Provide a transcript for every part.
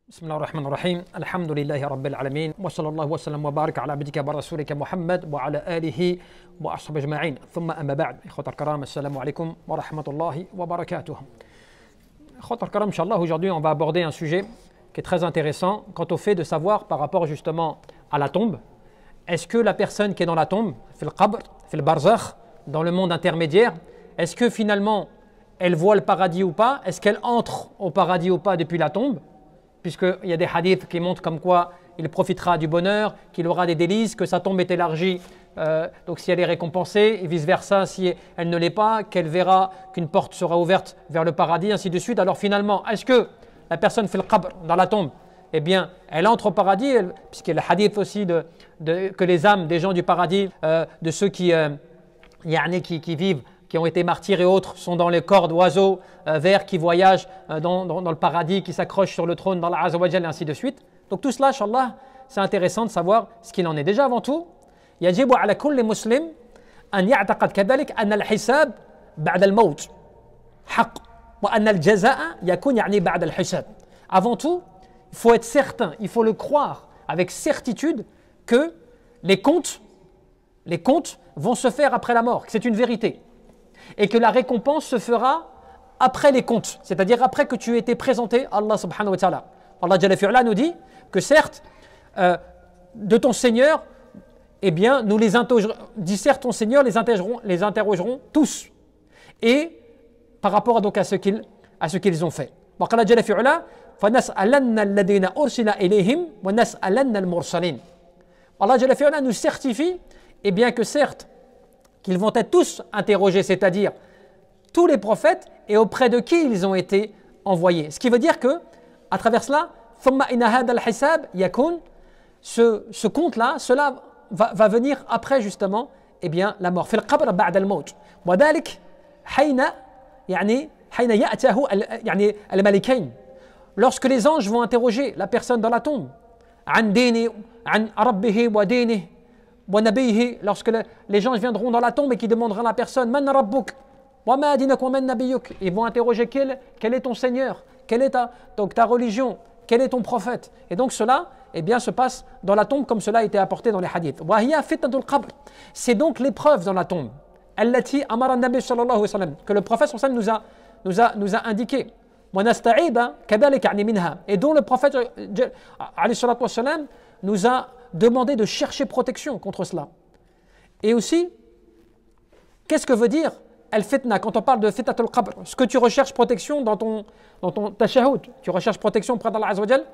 بسم الله الرحمن الرحيم الحمد لله رب العالمين وصلى الله وسلم وبارك على عبدك ورسولك محمد وعلى آله وأصحابه أجمعين ثم أما بعد إخوة الكرام السلام عليكم ورحمة الله وبركاته. إخوة الكرام Inch'Allah, aujourd'hui on va aborder un sujet qui est très intéressant quant au fait de savoir par rapport justement à la tombe. Est-ce que la personne qui est dans la tombe, fil qabr, fil barzakh, dans le monde intermédiaire, est-ce que finalement elle voit le paradis ou pas? Est-ce qu'elle entre au paradis ou pas depuis la tombe? Puisqu'il y a des hadiths qui montrent comme quoi il profitera du bonheur, qu'il aura des délices, que sa tombe est élargie, donc si elle est récompensée, et vice-versa si elle ne l'est pas, qu'elle verra qu'une porte sera ouverte vers le paradis, ainsi de suite. Alors finalement, est-ce que la personne fait le qabr dans la tombe, eh bien, elle entre au paradis, puisqu'il y a le hadith aussi que les âmes des gens du paradis, de ceux qui vivent, qui ont été martyrs et autres, sont dans les corps d'oiseaux verts qui voyagent dans le paradis, qui s'accrochent sur le trône dans l'Azza wa Jal et ainsi de suite. Donc tout cela, Inch'Allah, c'est intéressant de savoir ce qu'il en est. Déjà avant tout, يجب على كل مسلم أن يعتقد كذلك أن الحساب بعد الموت حق وأن الجزاء يكون يعني بعد الحساب. Avant tout, il faut être certain, il faut le croire avec certitude que les comptes vont se faire après la mort, que c'est une vérité. Et que la récompense se fera après les comptes, c'est-à-dire après que tu aies été présenté à Allah subhanahu wa ta'ala. Allah Jalla fi'ala nous dit que certes, de ton Seigneur, eh bien, nous les interrogerons, dit certes ton Seigneur, les interrogeront tous. Et par rapport donc à ce qu'ils ont fait. Allah Jalla fi'ala, فَنَسْأَلَنَّ الَّذِينَ أُرْسِلَ إِلَيْهِمْ وَنَسْأَلَنَّ الْمُرْسَلِينَ. Allah Jalla fi'ala nous certifie, eh bien que certes, qu'ils vont être tous interrogés, c'est-à-dire tous les prophètes et auprès de qui ils ont été envoyés. Ce qui veut dire que, à travers cela, ce compte-là, cela va venir après justement, eh bien, la mort. Lorsque les anges vont interroger la personne dans la tombe, lorsque les gens viendront dans la tombe et qui demanderont à la personne Man Rabbuk wa ma dinak wa man nabiyuk, ils vont interroger quel est ton Seigneur, quelle est ta religion, quel est ton prophète. Et donc cela eh bien, se passe dans la tombe comme cela a été apporté dans les hadiths. Wa hiya fitnatul qabr, c'est donc l'épreuve dans la tombe allati amara an-nabi sallallahu alayhi wa sallam, que le prophète sallallahu alayhi wa sallam nous a indiqué. Wa nasta'ida kadhalik yani minha, et dont le prophète alayhi salatu wa sallam nous a demandé de chercher protection contre cela. Et aussi, qu'est-ce que veut dire al-fitna quand on parle de fitnatul qabr? Ce que tu recherches protection dans ton tashahhud, tu recherches protection auprès d'Allah Azza wa Jal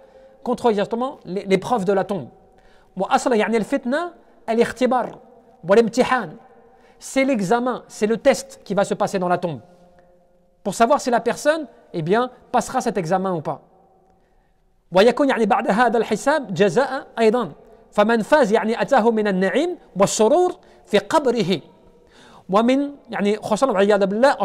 contre justement l'épreuve de la tombe. Wa asla yani al-fitna al-ikhtibar wa l'imtihan, c'est l'examen, c'est le test qui va se passer dans la tombe pour savoir si la personne eh bien passera cet examen ou pas. Wa yakun yani ba'da hadha al-hisab jazaa'a aydan. فمن فاز يعني أتاه من النعيم والسرور في قبره ومن يعني خصوصا والعياذ بالله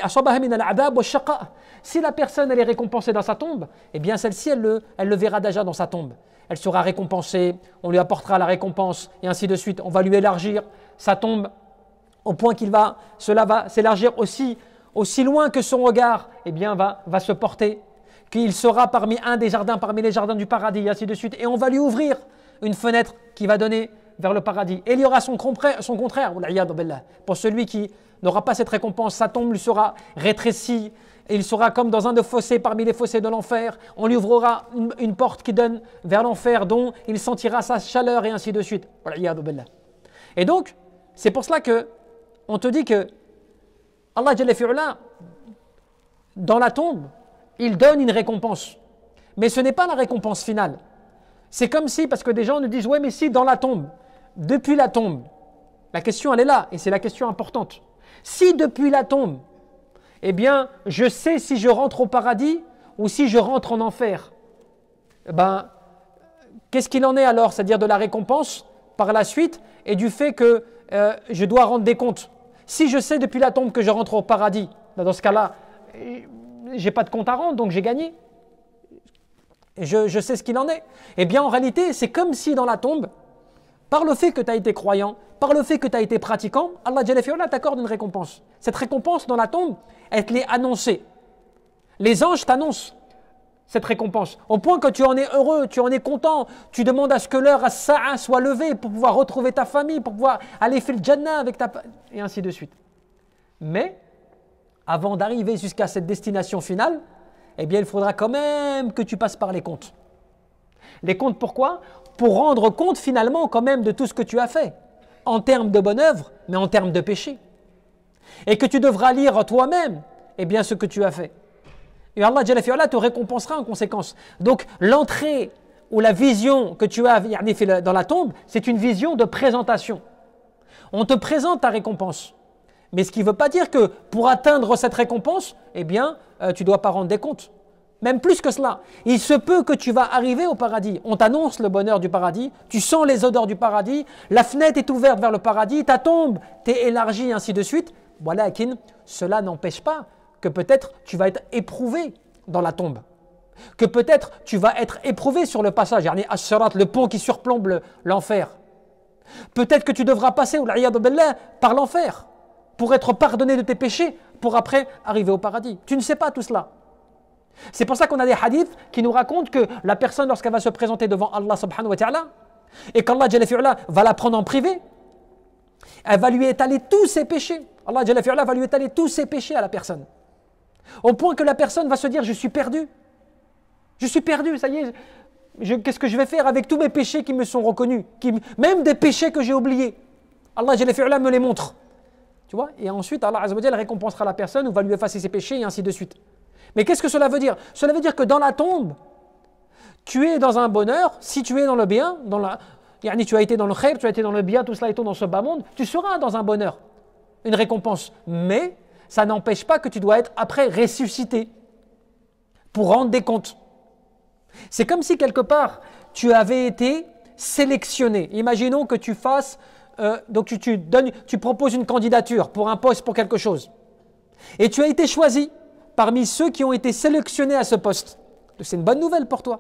أصابها من العذاب والشقاء. Si la personne elle est récompensée dans sa tombe, eh bien celle-ci elle le verra déjà dans sa tombe. Elle sera récompensée, on lui apportera la récompense et ainsi de suite. On va lui élargir sa tombe au point cela va s'élargir aussi loin que son regard eh bien va se porter, qu'il sera parmi les jardins du paradis et ainsi de suite. Et on va lui ouvrir une fenêtre qui va donner vers le paradis. Et il y aura son contraire, pour celui qui n'aura pas cette récompense, sa tombe lui sera rétrécie, et il sera comme dans un de fossés parmi les fossés de l'enfer. On lui ouvrira une porte qui donne vers l'enfer, dont il sentira sa chaleur, et ainsi de suite. Et donc, c'est pour cela que on te dit que Allah Jalla fi'ala, dans la tombe, il donne une récompense. Mais ce n'est pas la récompense finale. C'est comme si, parce que des gens nous disent, ouais, mais si dans la tombe, depuis la tombe, la question elle est là, et c'est la question importante. Si depuis la tombe, eh bien, je sais si je rentre au paradis ou si je rentre en enfer, ben, qu'est-ce qu'il en est alors? C'est-à-dire de la récompense par la suite et du fait que je dois rendre des comptes. Si je sais depuis la tombe que je rentre au paradis, dans ce cas-là, j'ai pas de compte à rendre, donc j'ai gagné. Je sais ce qu'il en est. Eh bien, en réalité, c'est comme si dans la tombe, par le fait que tu as été croyant, par le fait que tu as été pratiquant, Allah Jalla fi'ala t'accorde une récompense. Cette récompense dans la tombe, elle te l'est annoncée. Les anges t'annoncent cette récompense. Au point que tu en es heureux, tu en es content. Tu demandes à ce que l'heure as-sa'a soit levée pour pouvoir retrouver ta famille, pour pouvoir aller faire le Jannah avec ta... et ainsi de suite. Mais, avant d'arriver jusqu'à cette destination finale, eh bien, il faudra quand même que tu passes par les comptes. Les comptes, pourquoi? Pour rendre compte finalement quand même de tout ce que tu as fait, en termes de bonne œuvre, mais en termes de péché. Et que tu devras lire toi-même, eh bien, ce que tu as fait. Et Allah Jalla fi'ala te récompensera en conséquence. Donc, l'entrée ou la vision que tu as dans la tombe, c'est une vision de présentation. On te présente ta récompense. Mais ce qui ne veut pas dire que pour atteindre cette récompense, eh bien, tu ne dois pas rendre des comptes. Même plus que cela. Il se peut que tu vas arriver au paradis. On t'annonce le bonheur du paradis, tu sens les odeurs du paradis, la fenêtre est ouverte vers le paradis, ta tombe t'est élargie, ainsi de suite. Voilà, cela n'empêche pas que peut-être tu vas être éprouvé dans la tombe. Que peut-être tu vas être éprouvé sur le passage, As-Sirat, le pont qui surplombe l'enfer. Peut-être que tu devras passer par l'enfer pour être pardonné de tes péchés, pour après arriver au paradis. Tu ne sais pas tout cela. C'est pour ça qu'on a des hadiths qui nous racontent que la personne, lorsqu'elle va se présenter devant Allah subhanahu wa ta'ala, et qu'Allah Jalla fi'ala va la prendre en privé, elle va lui étaler tous ses péchés. Allah Jalla fi'ala va lui étaler tous ses péchés à la personne. Au point que la personne va se dire, je suis perdu. Je suis perdu, ça y est. Qu'est-ce que je vais faire avec tous mes péchés qui me sont reconnus, même des péchés que j'ai oubliés. Allah Jalla fi'ala me les montre. Tu vois? Et ensuite, Allah Azza wa Jalla récompensera la personne ou va lui effacer ses péchés et ainsi de suite. Mais qu'est-ce que cela veut dire? Cela veut dire que dans la tombe, tu es dans un bonheur, si tu es dans le bien, tu as été dans le khair, tu as été dans le bien, tout cela étant dans ce bas monde, tu seras dans un bonheur, une récompense. Mais ça n'empêche pas que tu dois être après ressuscité pour rendre des comptes. C'est comme si quelque part, tu avais été sélectionné. Imaginons que tu fasses, donc tu proposes une candidature pour un poste, pour quelque chose. Et tu as été choisi parmi ceux qui ont été sélectionnés à ce poste. C'est une bonne nouvelle pour toi.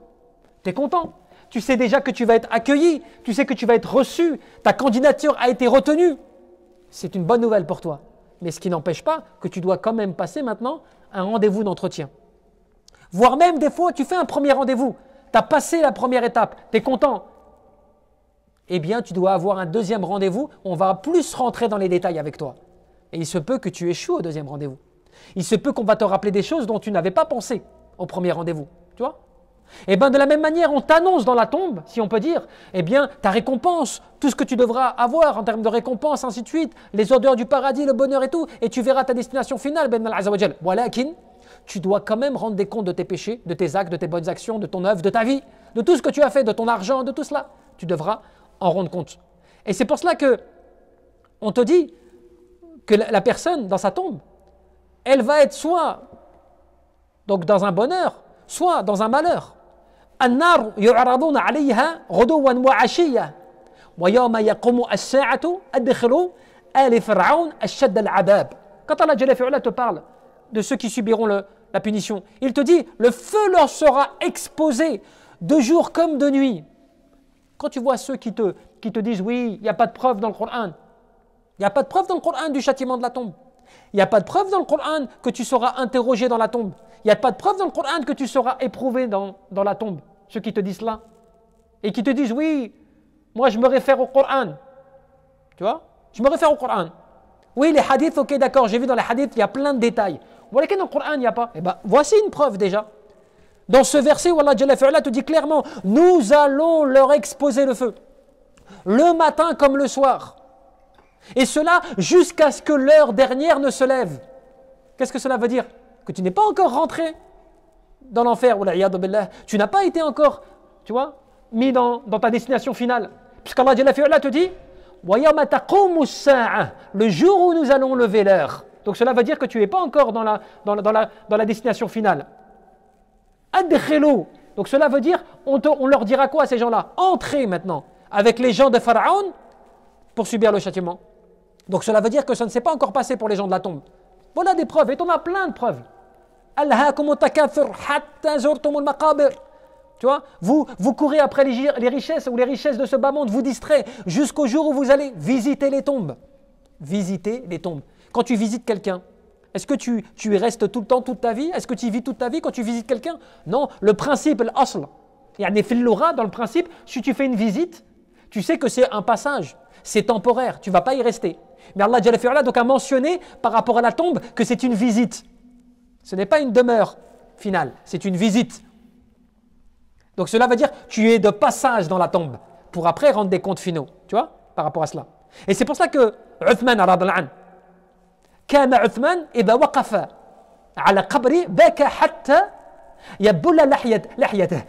Tu es content. Tu sais déjà que tu vas être accueilli. Tu sais que tu vas être reçu. Ta candidature a été retenue. C'est une bonne nouvelle pour toi. Mais ce qui n'empêche pas que tu dois quand même passer maintenant un rendez-vous d'entretien. Voire même des fois, tu fais un premier rendez-vous. Tu as passé la première étape. Tu es content. Eh bien, tu dois avoir un deuxième rendez-vous. On va plus rentrer dans les détails avec toi. Et il se peut que tu échoues au deuxième rendez-vous. Il se peut qu'on va te rappeler des choses dont tu n'avais pas pensé au premier rendez-vous. Tu vois? Et bien de la même manière, on t'annonce dans la tombe, si on peut dire, eh bien ta récompense, tout ce que tu devras avoir en termes de récompense, ainsi de suite, les odeurs du paradis, le bonheur et tout, et tu verras ta destination finale, ben Allah Azza wa Jal. Walakin, tu dois quand même rendre des comptes de tes péchés, de tes actes, de tes bonnes actions, de ton œuvre, de ta vie, de tout ce que tu as fait, de ton argent, de tout cela. Tu devras en rendre compte. Et c'est pour cela que on te dit que la personne dans sa tombe, elle va être soit donc dans un bonheur, soit dans un malheur. النار يعرضون عليها غدوا وعشيا ويوم يقوم الساعة أدخلوا آل فرعون أشد العذاب. Quand Allah Jalla fi'ala te parle de ceux qui subiront la punition, il te dit le feu leur sera exposé de jour comme de nuit. Quand tu vois ceux qui te disent oui, il n'y a pas de preuve dans le Coran, il n'y a pas de preuve dans le Coran du châtiment de la tombe. Il n'y a pas de preuve dans le Coran que tu seras interrogé dans la tombe. Il n'y a pas de preuve dans le Coran que tu seras éprouvé dans la tombe. Ceux qui te disent cela. Et qui te disent, oui, moi je me réfère au Coran. Tu vois? Je me réfère au Coran. Oui, les hadiths, ok, d'accord, j'ai vu dans les hadiths, il y a plein de détails. Voilà que dans le Coran, il n'y a pas. Eh bien, voici une preuve déjà. Dans ce verset où Allah Jalla fi'ala te dit clairement, nous allons leur exposer le feu. Le matin comme le soir. Et cela jusqu'à ce que l'heure dernière ne se lève. Qu'est-ce que cela veut dire? Que tu n'es pas encore rentré dans l'enfer. Tu n'as pas été encore, tu vois, mis dans ta destination finale. Puisqu'Allah Jalla fi'ala te dit le jour où nous allons lever l'heure. Donc cela veut dire que tu n'es pas encore dans la destination finale. Donc cela veut dire, on leur dira quoi à ces gens-là? Entrez maintenant avec les gens de Pharaon pour subir le châtiment. Donc cela veut dire que ça ne s'est pas encore passé pour les gens de la tombe. Voilà des preuves, et on a plein de preuves. Tu vois, vous courez après les richesses ou les richesses de ce bas monde, vous distrayez jusqu'au jour où vous allez visiter les tombes. Visiter les tombes. Quand tu visites quelqu'un, Est-ce que tu y restes tout le temps, toute ta vie? Est-ce que tu y vis toute ta vie quand tu visites quelqu'un? Non, le principe, l'asl, yani fil lugha, dans le principe, si tu fais une visite, tu sais que c'est un passage, c'est temporaire, tu ne vas pas y rester. Mais Allah Jalla fi'ala donc a mentionné par rapport à la tombe que c'est une visite. Ce n'est pas une demeure finale, c'est une visite. Donc cela veut dire tu es de passage dans la tombe pour après rendre des comptes finaux, tu vois, par rapport à cela. Et c'est pour ça que Uthman radhiyallahu anhu, كان عثمان إذا وقف على قبري بكى حتى يبل لحيته.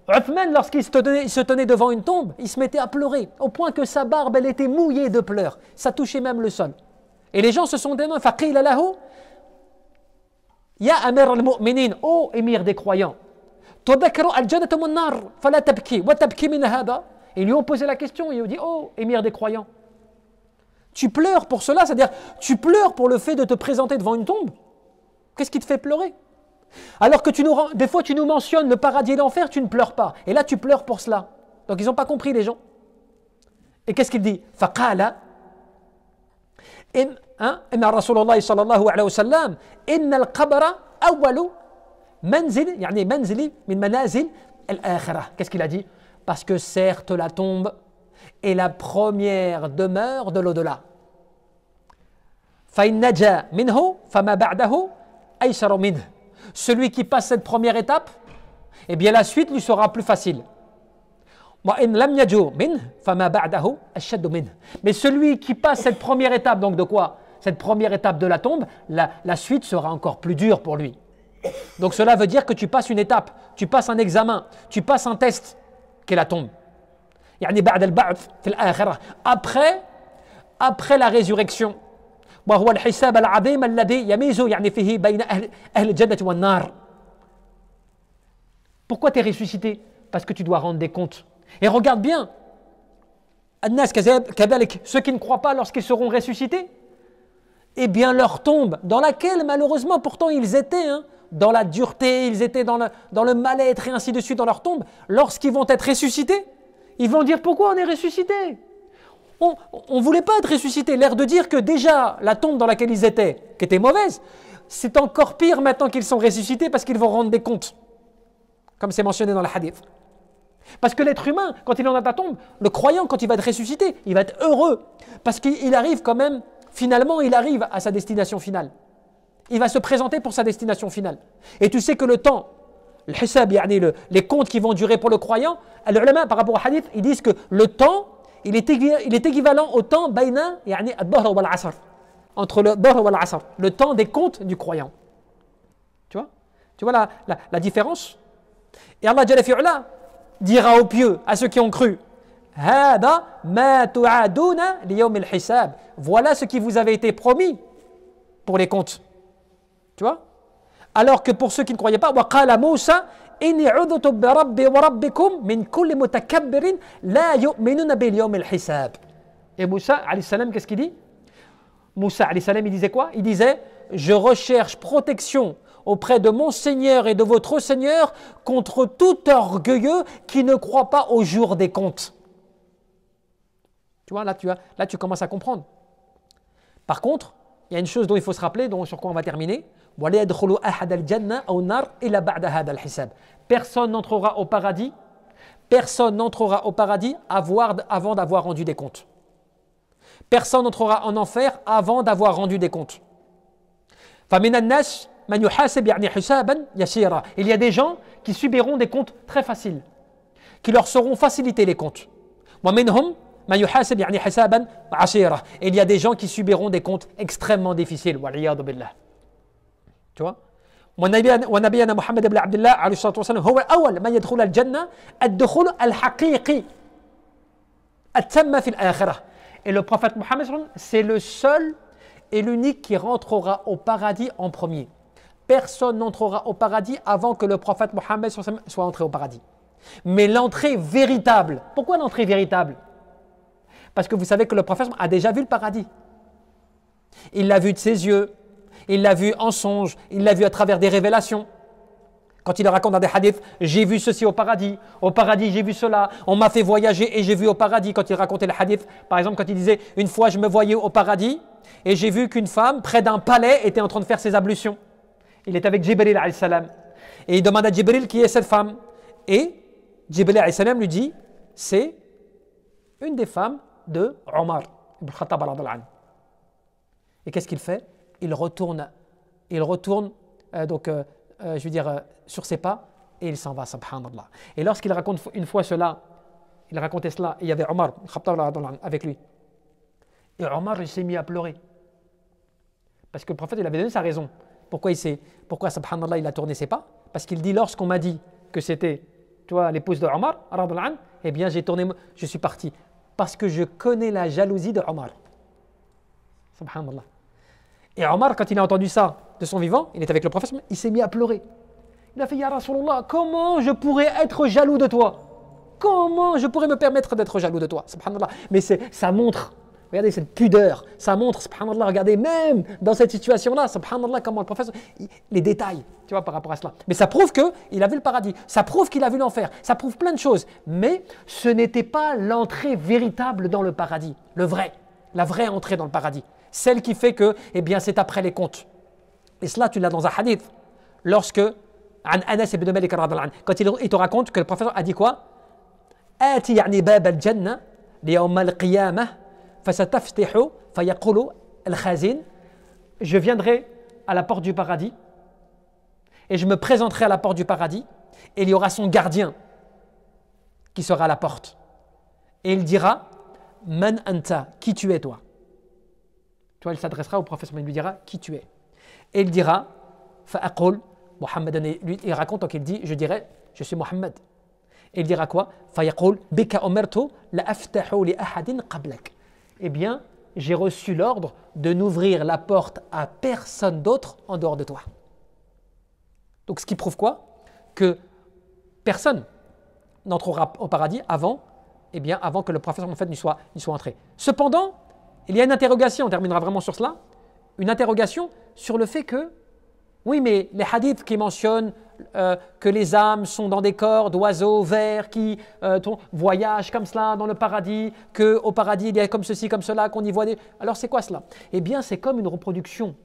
Uthman, lorsqu'il se tenait devant une tombe, il se mettait à pleurer, au point que sa barbe, elle était mouillée de pleurs. Ça touchait même le sol. Et les gens se sont dit, فَقِيلَ لَهُ يَا أَمِرَ الْمُؤْمِنِينَ, ô émir des croyants, تُذَكِّرُ الْجَنَّةَ وَالنَّارَ فَلَا تَبْكِي وَتَبْكِي مِنْ هَذَا. Ils lui ont posé la question, ils lui ont dit, ô émir des croyants, tu pleures pour cela, c'est-à-dire tu pleures pour le fait de te présenter devant une tombe. Qu'est-ce qui te fait pleurer? Alors que des fois tu nous mentionnes le paradis et l'enfer, tu ne pleures pas. Et là tu pleures pour cela. Donc ils n'ont pas compris les gens. Et qu'est-ce qu'il dit? فَقَالَ إِنَّ رَسُولَ اللَّهِ صلى الله عليه وسلم إِنَّ الْقَبْرَ أَوَّلُ منزل يعني منزل من منازل الآخرة. Qu'est-ce qu'il a dit? Parce que certes la tombe est la première demeure de l'au-delà. فَإِنْ نَجَا مِنْهُ فَمَا بَعْدَهُ أَيْسَرُ مِنْهُ. Celui qui passe cette première étape, eh bien la suite lui sera plus facile. Mais celui qui passe cette première étape, donc de quoi? Cette première étape de la tombe, la suite sera encore plus dure pour lui. Donc cela veut dire que tu passes une étape, tu passes un examen, tu passes un test, qu'est la tombe. Après la résurrection. وهو الحساب العظيم الذي يميز يعني فيه بين أهل الجنة والنار. Pourquoi tu es ressuscité? Parce que tu dois rendre des comptes. Et regarde bien, الناس كذلك, ceux qui ne croient pas lorsqu'ils seront ressuscités, eh bien leur tombe, dans laquelle malheureusement pourtant ils étaient, dans la dureté, ils étaient dans le mal-être et ainsi de suite dans leur tombe, lorsqu'ils vont être ressuscités, ils vont dire pourquoi on est ressuscité? On ne voulait pas être ressuscité. L'air de dire que déjà la tombe dans laquelle ils étaient, qui était mauvaise, c'est encore pire maintenant qu'ils sont ressuscités parce qu'ils vont rendre des comptes. Comme c'est mentionné dans le hadith. Parce que l'être humain, quand il est dans ta tombe, le croyant, quand il va être ressuscité, il va être heureux. Parce qu'il arrive quand même, finalement, il arrive à sa destination finale. Il va se présenter pour sa destination finale. Et tu sais que le temps, le hisab, les comptes qui vont durer pour le croyant, les ulama, par rapport au hadith, ils disent que le temps, il est équivalent au temps entre le Dhuhr et l'Asr, le temps des comptes du croyant. Tu vois la différence? Et Allah Jalla fi'ala dira aux pieux, à ceux qui ont cru, هذا ما توعدون ليوم الحساب. Voilà ce qui vous avait été promis pour les comptes. Tu vois? Alors que pour ceux qui ne croyaient pas, وقال موسى إني عذت بربي وربكم من كل متكبر لا يؤمنون باليوم الحساب. Et Moussa alayhi salam, qu'est-ce qu'il dit? Moussa alayhi salam, il disait quoi? Il disait, je recherche protection auprès de mon Seigneur et de votre Seigneur contre tout orgueilleux qui ne croit pas au jour des comptes. Tu vois, là tu commences à comprendre. Par contre, il y a une chose dont il faut se rappeler, sur quoi on va terminer. Personne n'entrera au paradis, avant d'avoir rendu des comptes. Personne n'entrera en enfer avant d'avoir rendu des comptes. Il y a des gens qui subiront des comptes très faciles, qui leur seront facilités les comptes. Et il y a des gens qui subiront des comptes extrêmement difficiles. Tu vois? ونبينا محمد بن عبد الله عليه الصلاة والسلام هو أول من يدخل الجنة الدخول الحقيقي التم في الآخرة. Et le prophète Mohammed, c'est le seul et l'unique qui rentrera au paradis en premier. Personne n'entrera au paradis avant que le prophète Mohammed soit entré au paradis. Mais l'entrée véritable, pourquoi l'entrée véritable? Parce que vous savez que le prophète a déjà vu le paradis. Il l'a vu de ses yeux, il l'a vu en songe, il l'a vu à travers des révélations. Quand il raconte dans des hadiths, j'ai vu ceci au paradis j'ai vu cela, on m'a fait voyager et j'ai vu au paradis. Quand il racontait le hadith, par exemple quand il disait, une fois je me voyais au paradis, et j'ai vu qu'une femme près d'un palais était en train de faire ses ablutions. Il est avec Jibril alayhi salam. Et il demande à Jibril qui est cette femme. Et Jibril alayhi salam lui dit, c'est une des femmes de Omar ibn Khattab radhiyallahu anhu. Et qu'est-ce qu'il fait? Il retourne sur ses pas et il s'en va, subhanallah. Et lorsqu'il raconte une fois cela, il racontait cela, et il y avait Omar ibn Khattab radhiyallahu anhu avec lui. Et Omar, il s'est mis à pleurer. Parce que le prophète, il avait donné sa raison. Pourquoi subhanallah, il a tourné ses pas? Parce qu'il dit, lorsqu'on m'a dit que c'était, l'épouse de Omar, eh bien, je suis parti. Parce que je connais la jalousie de Omar. Subhanallah. Et Omar, quand il a entendu ça de son vivant, il était avec le prophète, il s'est mis à pleurer. Il a fait, Ya Rasulullah, comment je pourrais être jaloux de toi? Comment je pourrais me permettre d'être jaloux de toi? Subhanallah. Mais ça montre, regardez cette pudeur, ça montre, subhanallah, regardez même dans cette situation-là, subhanallah, comment le prophète, les détails, par rapport à cela. Mais ça prouve qu'il a vu le paradis, ça prouve qu'il a vu l'enfer, ça prouve plein de choses. Mais ce n'était pas l'entrée véritable dans le paradis, la vraie entrée dans le paradis. Celle qui fait que, eh bien, c'est après les comptes. Et cela, tu l'as dans un hadith, lorsque, Anas ibn Malik, quand il te raconte que le prophète a dit quoi? آتي يعني باب الجنة ليوم القيامة فستفتح فيقول الخازن. Je viendrai à la porte du paradis et je me présenterai à la porte du paradis et il y aura son gardien qui sera à la porte et il dira Man anta, qui tu es toi? Il s'adressera au prophète, il lui dira qui tu es et il dira فأقول Muhammadan, il raconte donc il dit je dirai je suis Muhammad. Et il dira quoi? Eh bien, j'ai reçu l'ordre de n'ouvrir la porte à personne d'autre en dehors de toi. Donc, ce qui prouve quoi? Que personne n'entrera au paradis avant que le prophète en fait n'y soit entré. Cependant, il y a une interrogation, on terminera vraiment sur cela, une interrogation sur le fait que, oui, mais les hadiths qui mentionnent que les âmes sont dans des corps d'oiseaux verts qui voyagent comme cela dans le paradis, qu'au paradis il y a comme ceci, comme cela, qu'on y voit des... Alors c'est quoi cela? Eh bien c'est comme une reproduction.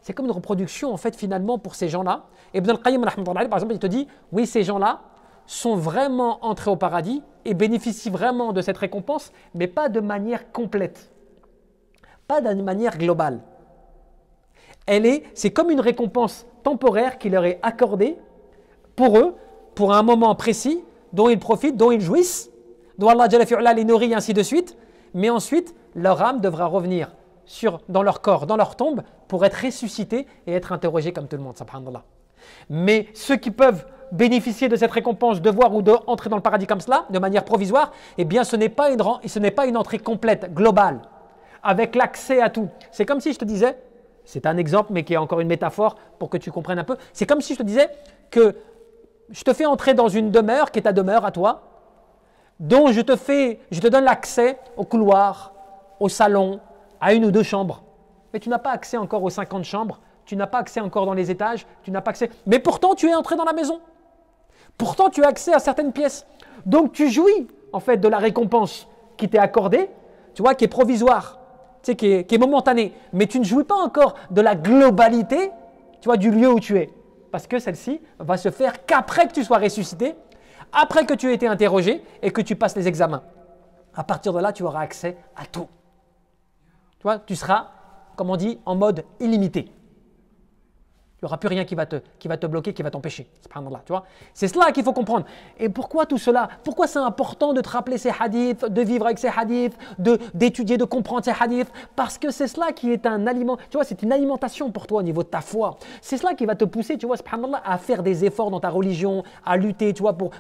C'est comme une reproduction en fait finalement pour ces gens-là. Et Ibn al-Qayyim par exemple il te dit, oui ces gens-là sont vraiment entrés au paradis et bénéficient vraiment de cette récompense, mais pas de manière complète, pas de manière globale. C'est comme une récompense temporaire qui leur est accordée pour eux, pour un moment précis, dont ils profitent, dont ils jouissent, dont Allah Jalla fi'ala les nourrit, ainsi de suite. Mais ensuite, leur âme devra revenir dans leur corps, dans leur tombe, pour être ressuscitée et être interrogée comme tout le monde, subhanallah. Mais ceux qui peuvent bénéficier de cette récompense, de voir ou d'entrer dans le paradis comme cela, de manière provisoire, eh bien ce n'est pas une entrée complète, globale, avec l'accès à tout. C'est comme si je te disais, c'est un exemple, mais qui est encore une métaphore pour que tu comprennes un peu. C'est comme si je te disais que je te fais entrer dans une demeure qui est ta demeure à toi, dont je te donne l'accès au couloir, au salon, à une ou deux chambres. Mais tu n'as pas accès encore aux 50 chambres, tu n'as pas accès encore dans les étages, tu n'as pas accès. Mais pourtant, tu es entré dans la maison. Pourtant, tu as accès à certaines pièces. Donc, tu jouis en fait de la récompense qui t'est accordée, qui est provisoire. Qui est momentané, mais tu ne jouis pas encore de la globalité, du lieu où tu es. Parce que celle-ci va se faire qu'après que tu sois ressuscité, après que tu aies été interrogé et que tu passes les examens. À partir de là, tu auras accès à tout. Tu seras, comme on dit, en mode illimité. Il n'y aura plus rien qui va te bloquer, qui va t'empêcher. Subhanallah, c'est cela qu'il faut comprendre. Et pourquoi tout cela? Pourquoi c'est important de te rappeler ces hadiths, de vivre avec ces hadiths, d'étudier, de comprendre ces hadiths? Parce que c'est cela qui est un aliment, c'est une alimentation pour toi au niveau de ta foi. C'est cela qui va te pousser, subhanallah, à faire des efforts dans ta religion, à lutter,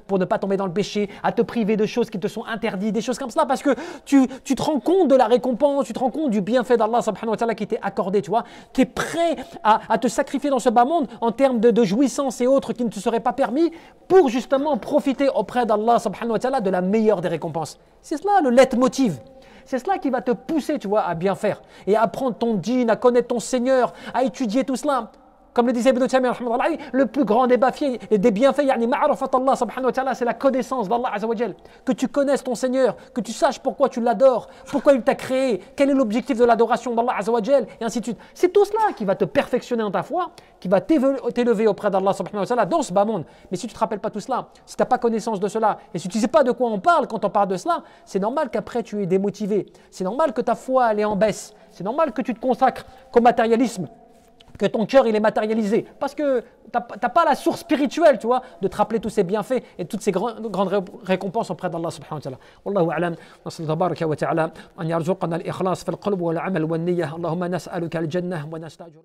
pour ne pas tomber dans le péché, à te priver de choses qui te sont interdites, des choses comme cela, parce que tu te rends compte de la récompense, tu te rends compte du bienfait d'Allah subhanahu wa ta'ala qui t'est accordé, tu es prêt à te sacrifier dans ce bas monde en termes de jouissance et autres qui ne te seraient pas permis pour justement profiter auprès d'Allah subhanahu wa ta'ala de la meilleure des récompenses. C'est cela le leitmotiv. C'est cela qui va te pousser, à bien faire et à apprendre ton dîn, à connaître ton Seigneur, à étudier tout cela. Comme le disait Ibn Taymiyyah, le plus grand des bienfaits, yani ma'rafat Allah subhanahu wa ta'ala, c'est la connaissance d'Allah azza wa jal. Que tu connaisses ton Seigneur, que tu saches pourquoi tu l'adores, pourquoi il t'a créé, quel est l'objectif de l'adoration d'Allah azza wa jal, et ainsi de suite. C'est tout cela qui va te perfectionner dans ta foi, qui va t'élever auprès d'Allah subhanahu wa ta'ala dans ce bas monde. Mais si tu ne te rappelles pas tout cela, si tu n'as pas connaissance de cela, et si tu ne sais pas de quoi on parle quand on parle de cela, c'est normal qu'après tu es démotivé. C'est normal que ta foi elle est en baisse. C'est normal que tu te consacres qu'au matérialisme, que ton cœur il est matérialisé, parce que tu n'as pas la source spirituelle, tu vois, de te rappeler tous ces bienfaits et toutes ces grandes récompenses auprès d'Allah subhanahu wa ta'ala. Wallahu a'lam, nas'al tabaraka wa ta'ala an yarzuqana al-ikhlas fil qalb wal amal wan niyyah. Allahumma nas'aluka al-jannah wa nasta'jiru